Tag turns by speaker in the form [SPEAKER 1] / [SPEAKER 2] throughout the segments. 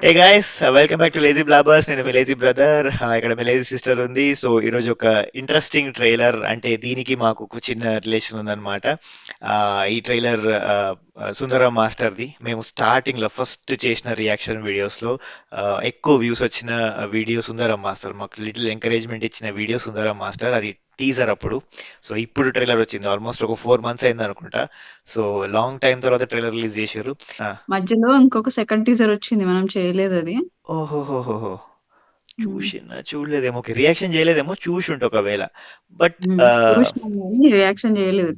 [SPEAKER 1] Hey guys, welcome back to lazy blabbers. నేను మీ lazy brother. ఇక్కడ మీ లేజీ సిస్టర్ ఉంది. సో ఈరోజు ఒక ఇంట్రెస్టింగ్ ట్రైలర్, అంటే దీనికి మాకు ఒక చిన్న రిలేషన్ ఉందన్నమాట. ఈ ట్రైలర్ సుందరం మాస్టర్ది. మేము స్టార్టింగ్ లో ఫస్ట్ చేసిన రియాక్షన్ వీడియోస్ లో ఎక్కువ వ్యూస్ వచ్చిన వీడియో సుందరం మాస్టర్. మాకు లిటిల్ ఎంకరేజ్మెంట్ ఇచ్చిన వీడియో సుందరం మాస్టర్. అది టీజర్ అప్పుడు. సో ఇప్పుడు ట్రైలర్ వచ్చింది. ఆల్మోస్ట్ ఒక 4 months అయింది అనుకుంటా. సో లాంగ్ టైం తర్వాత ట్రైలర్ రిలీజ్ చేశారు.
[SPEAKER 2] మధ్యలో ఇంకొక సెకండ్ టీజర్ వచ్చింది. మనం చేయలేదు అది.
[SPEAKER 1] ఓహోహోహోహో!
[SPEAKER 2] హ్మ్.
[SPEAKER 1] చూడలేదేమో. ఓకే. రియాక్షన్ చేయలేదేమో. చూసుంటే ఒకవేళ. బట్
[SPEAKER 2] చూసినాం గానీ రియాక్షన్ చేయలేదు.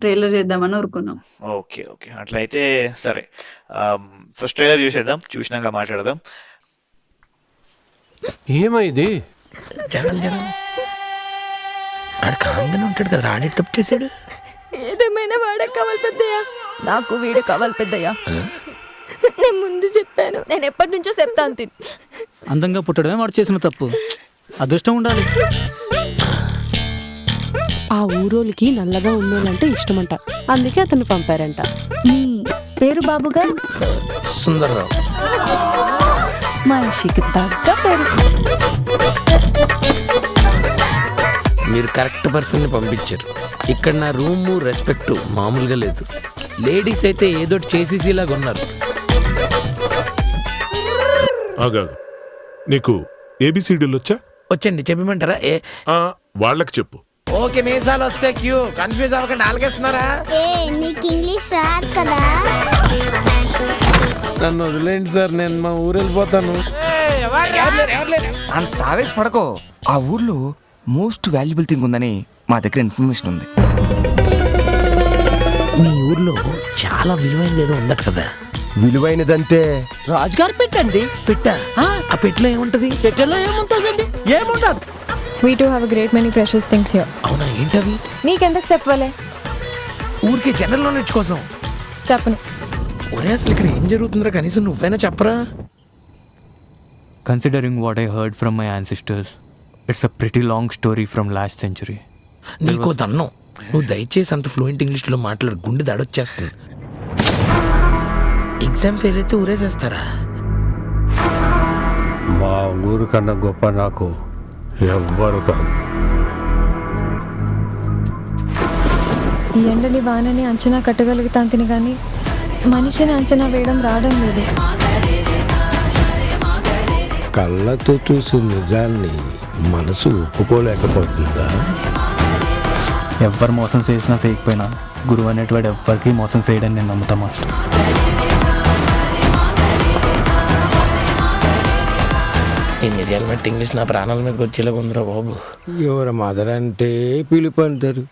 [SPEAKER 2] ట్రైలర్ చేద్దామని ఊరుకున్నాం.
[SPEAKER 1] ఓకే. ఓకే. అట్లయితే సరే. ఫస్ట్ ట్రైలర్ చూసేద్దాం. చూసినాక మాట్లాడదాం.
[SPEAKER 3] ఏమైంది?
[SPEAKER 4] జగన్ జగన్ ఆడు కాంగానే ఉంటాడు కదా, ఆడికి తప్పు చేశాడు.
[SPEAKER 5] ఏదేమైనా వాడే కావాలి పెద్దయ్యా. నాకు వీడు కావాలి పెద్దయ్యా. నేను ముందు చెప్పాను. నేను ఎప్పటి నుంచో చెప్తాను తిని.
[SPEAKER 6] అందంగా పుట్టడమే వాడు చేసిన తప్పు. అదృష్టం ఉండాలి.
[SPEAKER 7] ఆ ఊరోళ్ళకి నల్లగా ఉన్నోళ్ళంటే ఇష్టమంట, అందుకే అతన్ని పంపారంట.
[SPEAKER 5] మీ పేరు బాబుగా?
[SPEAKER 4] సుందర్రావు.
[SPEAKER 5] మనిషికి తగ్గ పేరు.
[SPEAKER 4] మీరు కరెక్ట్ పర్సన్ని పంపించారు. ఇక్కడ నా రూము రెస్పెక్ట్ మామూలుగా లేదు. లేడీస్ అయితే ఏదో చేసేసేలాగా ఉన్నారు.
[SPEAKER 3] ఆగాగు. నీకు ఏబిసిడీలు వచ్చా?
[SPEAKER 4] వచ్చండి, చెప్పమంటారా?
[SPEAKER 3] వాళ్ళకి చెప్పు.
[SPEAKER 4] ఓకే, మీసాలు వస్తే క్యూ. కన్ఫ్యూజ్ అవ్వకండి, ఆలకేస్తున్నారా?
[SPEAKER 8] నీకు ఇంగ్లీష్ రాదు కదా.
[SPEAKER 4] నన్ను వదిలేండి సార్, నేను మా ఊరు వెళ్ళిపోతాను.
[SPEAKER 9] అంత ఆవేశపడకో. ఆ ఊర్లో మోస్ట్ వాల్యుబుల్ థింగ్ ఉందని మా దగ్గర ఇన్ఫర్మేషన్ ఉంది.
[SPEAKER 4] మీ ఊర్లో చాలా విలువైనది ఏదో ఉందట కదా?
[SPEAKER 9] విలువైనదంటే
[SPEAKER 6] రాజుగారు పెట్టండి.
[SPEAKER 4] పెట్టా? ఆ పెట్టలో ఏముంటది?
[SPEAKER 6] పెట్టెలో ఏముంటుందండి? ఏముండదు.
[SPEAKER 5] We do have a great many precious things here.
[SPEAKER 4] అవునా, ఏంటవి?
[SPEAKER 5] నీకెందుకు చెప్పలే?
[SPEAKER 4] ఊరికే జనరల్ నాలెడ్జ్ కోసం.
[SPEAKER 5] చెప్పను.
[SPEAKER 4] ఒరే, అసలు ఇక్కడ ఏం జరుగుతుందిరా? కనీసం నువ్వైనా చెప్పరా?
[SPEAKER 6] Considering what I heard from my ancestors, it's a pretty long story from last century.
[SPEAKER 4] నీకో దన్నం. నువ్వు దయచేసి అంత ఫ్లూయెంట్ ఇంగ్లీష్లో మాట్లాడు, గుండె దడొచ్చేస్తుంది. ఎగ్జామ్ ఫెయిల్ అయితే ఊరేసేస్తారా?
[SPEAKER 3] మా ఊరు కన్నా గొప్ప నాకు ఎవ్వరు కాదు.
[SPEAKER 5] ఈ ఎండని వానని అంచనా కట్టగలుగుతాం తిని కానీ మనిషిని అంచనా వేయడం రావడం లేదు.
[SPEAKER 3] కళ్ళతో చూసి నిజాన్ని మనసు ఒప్పుకోలేకపోతుందా?
[SPEAKER 6] ఎవ్వరు మోసం చేసినా చేయకపోయినా గురువు అనేటువంటి ఎవ్వరికి మోసం చేయడని నేను నమ్ముతా మాస్టర్.
[SPEAKER 4] ఈ మిరియాల మట్టి ఇంగ్లీష్ నా ప్రాణాల మీదకి వచ్చేలాగా ఉందిరా బాబు.
[SPEAKER 10] ఎవరి మదర్ అంటే పిలుపు అంటారు,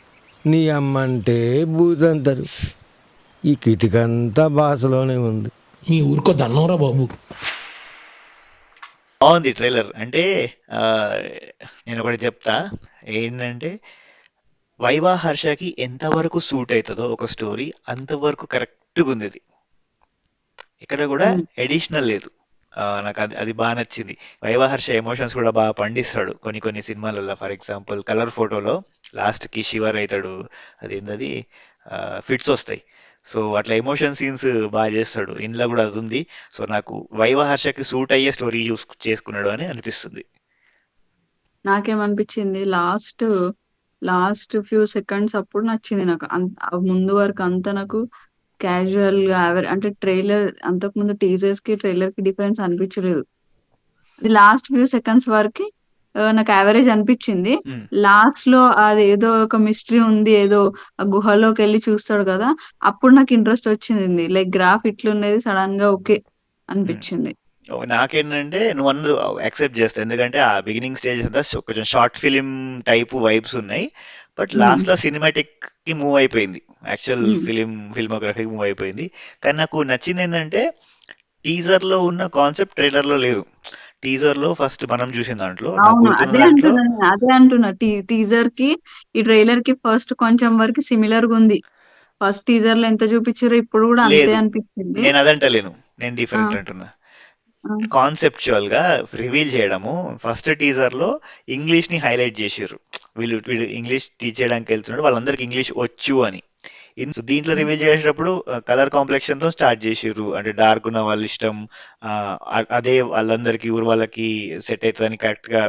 [SPEAKER 10] నీ అమ్మ అంటే బూత్ అంటారు. ఈ కిటికంతా భాషలోనే ఉంది.
[SPEAKER 4] మీ ఊరికో దన్నంరా బాబు.
[SPEAKER 1] బాగుంది ట్రైలర్. అంటే నేను ఒకటి చెప్తా. ఏంటంటే వైవా హర్షకి ఎంతవరకు సూట్ అవుతుందో ఒక స్టోరీ, అంతవరకు కరెక్ట్గా ఉంది ఇది. ఇక్కడ కూడా ఎడిషనల్ లేదు. నాకు అది బాగా నచ్చింది. వైవా హర్ష ఎమోషన్స్ కూడా బాగా పండిస్తాడు కొన్ని కొన్ని సినిమాలలో. ఫర్ ఎగ్జాంపుల్ కలర్ ఫోటోలో లాస్ట్కి షివర్ అవుతాడు, అదేంటది ఫిట్స్ వస్తాయి. సో అట్లా ఎమోషన్ సీన్స్ బాగా చేస్తాడు. ఇందులో కూడా అది ఉంది. సో నాకు వైవా హర్షకి సూట్ అయ్యే స్టోరీ చేసుకున్నాడు అని అనిపిస్తుంది.
[SPEAKER 2] నాకేమనిపించింది, లాస్ట్ ఫ్యూ సెకండ్స్ అప్పుడు నచ్చింది నాకు. ముందు వరకు అంతా నాకు క్యాజువల్ గా అంటే ట్రైలర్ అంతకు ముందు టీజర్స్ కి ట్రైలర్ కి డిఫరెన్స్ అనిపించలేదు. లాస్ట్ ఫ్యూ సెకండ్స్ వరకు నాకు యావరేజ్ అనిపించింది. లాస్ట్ లో అది ఏదో ఒక మిస్టరీ ఉంది, ఏదో ఆ గుహలోకి వెళ్ళి చూస్తాడు కదా, అప్పుడు నాకు ఇంట్రెస్ట్ వచ్చింది. లైక్ గ్రాఫ్ ఇట్లున్నది, సడన్ గా ఓకే అనిపించింది.
[SPEAKER 1] నాకేంటంటే నువ్వు అన్నది యాక్సెప్ట్ చేస్తా. ఎందుకంటే ఆ బిగినింగ్ స్టేజ్ అంతా కొంచెం షార్ట్ ఫిలిం టైప్ వైబ్స్ ఉన్నాయి. బట్ లాస్ట్ లో సినిమాటిక్ కి మూవ్ అయిపోయింది. యాక్చువల్ ఫిల్మోగ్రఫీకి మూవ్ అయిపోయింది. కానీ నాకు నచ్చింది ఏంటంటే టీజర్ లో ఉన్న కాన్సెప్ట్ ట్రైలర్ లో లేదు. టీజర్ లో ఫస్ట్ మనం చూసిన దాంట్లో
[SPEAKER 2] అదే అంటున్నా టీజర్ కి ఈ ట్రైలర్ కి ఫస్ట్ కొంచెం వరకు సిమిలర్ గా ఉంది. ఫస్ట్ టీజర్ లో ఎంత చూపించారో ఇప్పుడు కూడా అంతే అనిపించింది.
[SPEAKER 1] నేను అదంటలేను, నేను డిఫరెంట్ అంటున్నా. కాన్సెప్చువల్ గా రివీల్ చేయడము. ఫస్ట్ టీజర్ లో ఇంగ్లీష్ ని హైలైట్ చేసారు. వీళ్ళు ఇంగ్లీష్ టీచ్ చేయడానికి వెళ్తున్నాడు, వాళ్ళందరికి ఇంగ్లీష్ వచ్చు అని. సో దీంట్లో రివీల్ చేసేటప్పుడు కలర్ కాంప్లెక్షన్ తో స్టార్ట్ చేసిర్రు, అంటే డార్క్ ఉన్న వాళ్ళ ఇష్టం, అదే వాళ్ళందరికీ ఊరు వాళ్ళకి సెట్ అవుతుందని కరెక్ట్ గా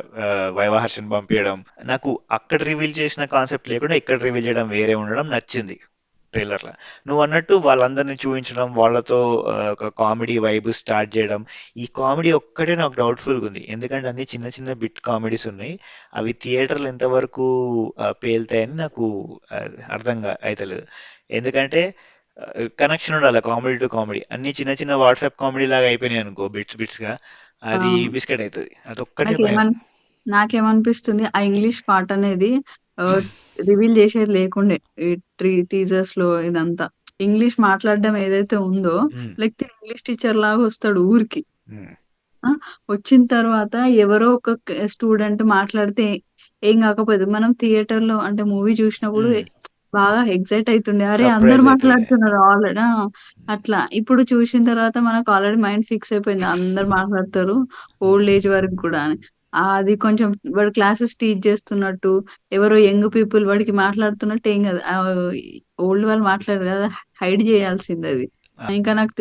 [SPEAKER 1] వైవాహర్షని పంపించడం. నాకు అక్కడ రివీల్ చేసిన కాన్సెప్ట్ లేకుండా ఇక్కడ రివీల్ చేయడం వేరే ఉండడం నచ్చింది ట్రైలర్ లా. నువ్వు అన్నట్టు వాళ్ళందరినీ చూపించడం, వాళ్ళతో ఒక కామెడీ వైబ్ స్టార్ట్ చేయడం. ఈ కామెడీ ఒక్కటే నాకు డౌట్ఫుల్ గా ఉంది, ఎందుకంటే అన్ని చిన్న చిన్న బిట్ కామెడీస్ ఉన్నాయి. అవి థియేటర్లు ఎంతవరకు పేలుతాయని నాకు ఆ, అయితలేదు. ఎందుకంటే కనెక్షన్ ఉండాలి కామెడీ టు కామెడీ. అన్ని చిన్న చిన్న వాట్సాప్ కామెడీ లాగా అయిపోయినాయి అనుకో, బిట్స్ బిట్స్ గా, అది
[SPEAKER 2] అవును.
[SPEAKER 1] బిస్కెట్ అవుతుంది. అదొక్కటే భయం.
[SPEAKER 2] నాకేమన్ నాకేమనిపిస్తుంది ఆ ఇంగ్లీష్ పార్ట్ అనేది రివీల్ చేసేది లేకుండే ఈ టీజర్స్ లో ఇదంతా. ఇంగ్లీష్ మాట్లాడడం ఏదైతే ఉందో,
[SPEAKER 1] ఉమ్,
[SPEAKER 2] లేకపోతే ఇంగ్లీష్ టీచర్ లాగా వస్తాడు ఊరికి.
[SPEAKER 1] ఉమ్,
[SPEAKER 2] ఆ! వచ్చిన తర్వాత ఎవరో ఒక స్టూడెంట్ మాట్లాడితే ఏం కాకపోయేది. మనం థియేటర్‌లో అంటే మూవీ చూసినప్పుడు
[SPEAKER 1] ఉమ్.
[SPEAKER 2] బాగా ఎక్సైట్ అయితుండే. అరే! అందరూ
[SPEAKER 1] సర్ప్రైజ్ అవుతుండే.
[SPEAKER 2] మాట్లాడుతున్నారు ఆల్రెడీ. అట్లా. ఇప్పుడు చూసిన తర్వాత మనకు ఆల్రెడీ మైండ్ ఫిక్స్ అయిపోయింది. అందరూ మాట్లాడతారు ఓల్డ్ ఏజ్ వరకు కూడా అని. అది కొంచెం వాడు క్లాసెస్ టీచ్ చేస్తున్నట్టు, ఎవరో యంగ్ పీపుల్ వాడికి మాట్లాడుతున్నట్టు ఏం కాదు. ఓల్డ్ వాళ్ళు మాట్లాడరు కదా! హైడ్ చేయాల్సిందది. ఇంకా నాకు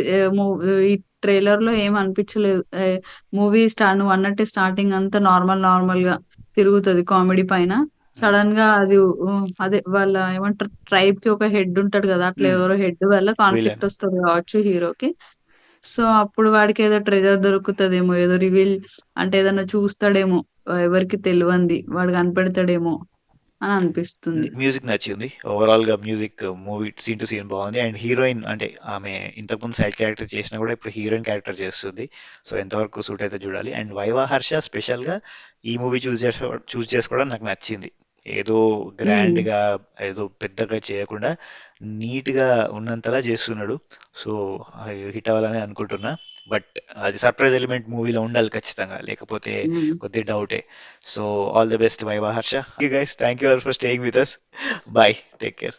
[SPEAKER 2] ఈ ట్రైలర్‌లో ఏమి అనిపించలేదు. నువ్వు అన్నట్టే స్టార్టింగ్ అంతా నార్మల్‌గా తిరుగుతది కామెడీ పైన. సడెన్‌గా అది అదే వాళ్ళ ఏమంటారు ట్రైబ్‌కి ఒక హెడ్ ఉంటాడు కదా! అట్లా ఎవరో హెడ్ వల్ల
[SPEAKER 1] విలన్.
[SPEAKER 2] కాన్ఫ్లిక్ట్ వస్తది కావచ్చు హీరోకి. సో, అప్పుడు వాడికేదో ట్రెజర్ దొరుకుతదేమో. ఏదో రివీల్ అంటే ఏదన్నా చూస్తాడేమో. ఎవరికీ తెలవంది. వాడు కనిపెడతాడేమో అని అనిపిస్తుంది.
[SPEAKER 1] మ్యూజిక్ నచ్చింది. ఓవరాల్ గా music, movie scene to scene బాగుంది. అండ్ హీరోయిన్ అంటే ఆమె ఇంతకుముందు సైడ్ క్యారెక్టర్ చేసినా కూడా ఇప్పుడు హీరోయిన్ క్యారెక్టర్ చేస్తుంది. సో ఎంతవరకు సూట్ అయితే చూడాలి. అండ్ వైవా హర్ష స్పెషల్ గా ఈ మూవీ చూస్ చేసుకోవడం నాకు నచ్చింది. ఏదో గ్రాండ్
[SPEAKER 2] హ్మ్.
[SPEAKER 1] గా, ఏదో పెద్దగా చేయకుండా నీట్ గా ఉన్నంతలా చేస్తున్నాడు. సో హిట్ అవ్వాలని అనుకుంటున్నా. బట్ అది సర్ప్రైజ్ ఎలిమెంట్ మూవీలో ఉండాలి ఖచ్చితంగా, లేకపోతే
[SPEAKER 2] హ్మ్.
[SPEAKER 1] కొద్ది డౌటే. So all the best Viva Harsha. You guys, thank you all for staying with us. Bye, take care.